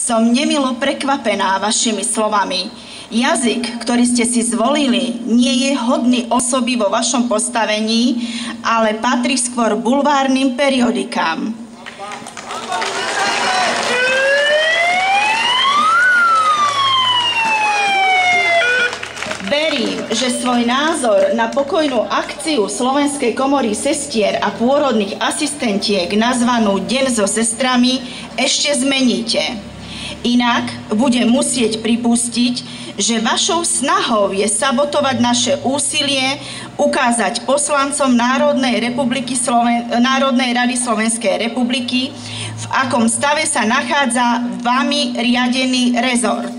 Som nemilo prekvapená vašimi slovami. Jazyk, ktorý ste si zvolili, nie je hodný osoby vo vašom postavení, ale patrí skôr bulvárnym periodikám. Verím, že svoj názor na pokojnú akciu Slovenskej komory sestier a pôrodných asistentiek nazvanú Deň so sestrami ešte zmeníte. Inak budem musieť pripustiť, že vašou snahou je sabotovať naše úsilie ukázať poslancom Národnej rady Slovenskej republiky, v akom stave sa nachádza vami riadený rezort.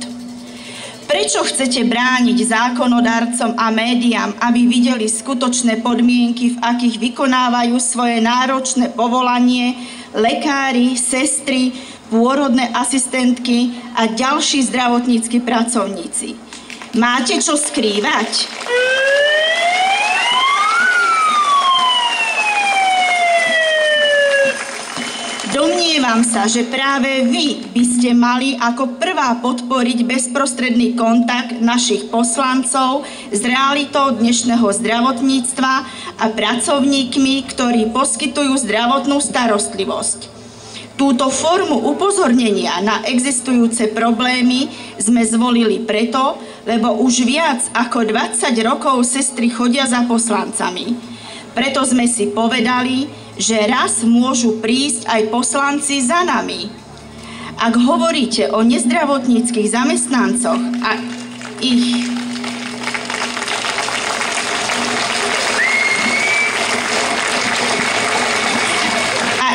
Prečo chcete brániť zákonodarcom a médiám, aby videli skutočné podmienky, v akých vykonávajú svoje náročné povolanie lekári, sestry, pôrodné asistentky a ďalší zdravotnícki pracovníci? Máte čo skrývať? Domnievam sa, že práve vy by ste mali ako prvá podporiť bezprostredný kontakt našich poslancov s realitou dnešného zdravotníctva a pracovníkmi, ktorí poskytujú zdravotnú starostlivosť. Túto formu upozornenia na existujúce problémy sme zvolili preto, lebo už viac ako 20 rokov sestry chodia za poslancami. Preto sme si povedali, že raz môžu prísť aj poslanci za nami. Ak hovoríte o nezdravotníckych zamestnancoch a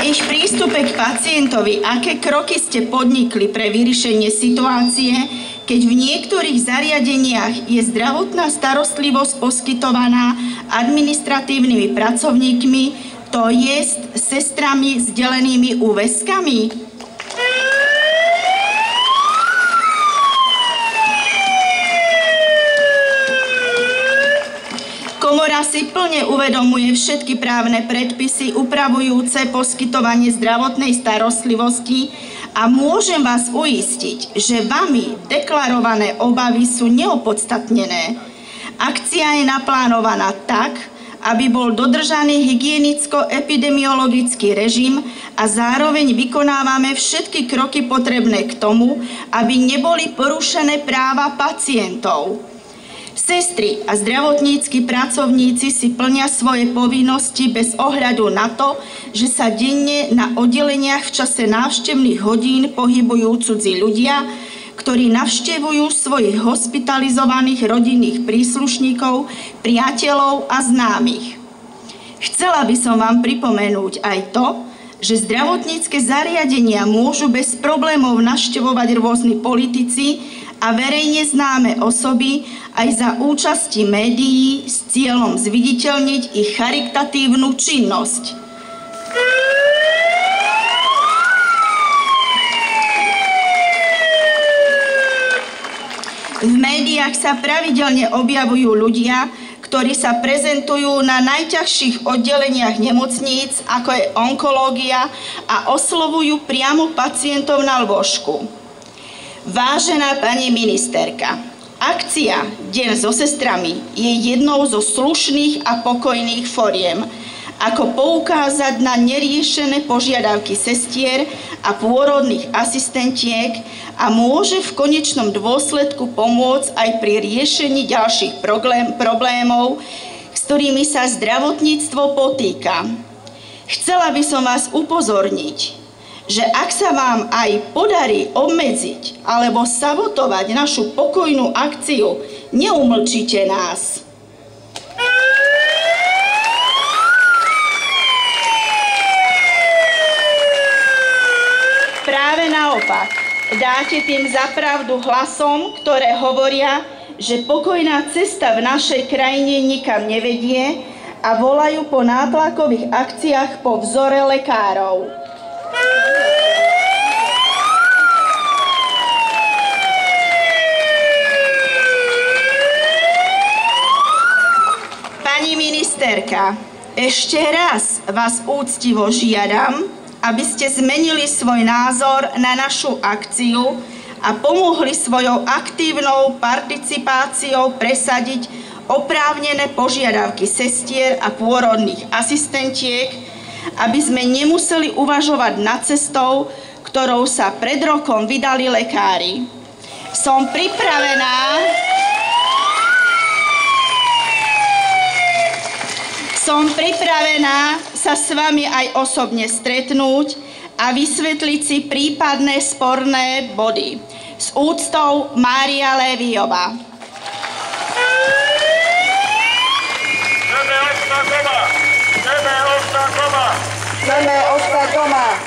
ich prístupe k pacientovi, aké kroky ste podnikli pre vyriešenie situácie, keď v niektorých zariadeniach je zdravotná starostlivosť poskytovaná administratívnymi pracovníkmi, to jest sestrami s delenými úväzkami? Komora si plne uvedomuje všetky právne predpisy upravujúce poskytovanie zdravotnej starostlivosti a môžem vás uistiť, že vami deklarované obavy sú neopodstatnené. Akcia je naplánovaná tak, aby bol dodržaný hygienicko-epidemiologický režim a zároveň vykonávame všetky kroky potrebné k tomu, aby neboli porušené práva pacientov. Sestry a zdravotnícki pracovníci si plnia svoje povinnosti bez ohľadu na to, že sa denne na oddeleniach v čase návštevných hodín pohybujú cudzí ľudia, ktorí navštevujú svojich hospitalizovaných rodinných príslušníkov, priateľov a známych. Chcela by som vám pripomenúť aj to, že zdravotnícke zariadenia môžu bez problémov navštevovať rôzni politici a verejne známe osoby aj za účasti médií s cieľom zviditeľniť ich charitatívnu činnosť. V médiách sa pravidelne objavujú ľudia, ktorí sa prezentujú na najťažších oddeleniach nemocníc, ako je onkológia, a oslovujú priamo pacientov na lôžku. Vážená pani ministerka, akcia Deň so sestrami je jednou zo slušných a pokojných foriem, ako poukázať na neriešené požiadavky sestier a pôrodných asistentiek a môže v konečnom dôsledku pomôcť aj pri riešení ďalších problémov, s ktorými sa zdravotníctvo potýka. Chcela by som vás upozorniť, že ak sa vám aj podarí obmedziť alebo sabotovať našu pokojnú akciu, neumlčíte nás. Práve naopak, dáte tým zapravdu hlasom, ktoré hovoria, že pokojná cesta v našej krajine nikam nevedie a volajú po nátlakových akciách po vzore lekárov. Pani ministerka, ešte raz vás úctivo žiadam, aby ste zmenili svoj názor na našu akciu a pomohli svojou aktívnou participáciou presadiť oprávnené požiadavky sestier a pôrodných asistentiek, aby sme nemuseli uvažovať nad cestou, ktorou sa pred rokom vydali lekári. Som pripravená sa s vami aj osobne stretnúť a vysvetliť si prípadné sporné body. S úctou, Mária Léviová. Chceme ostať doma!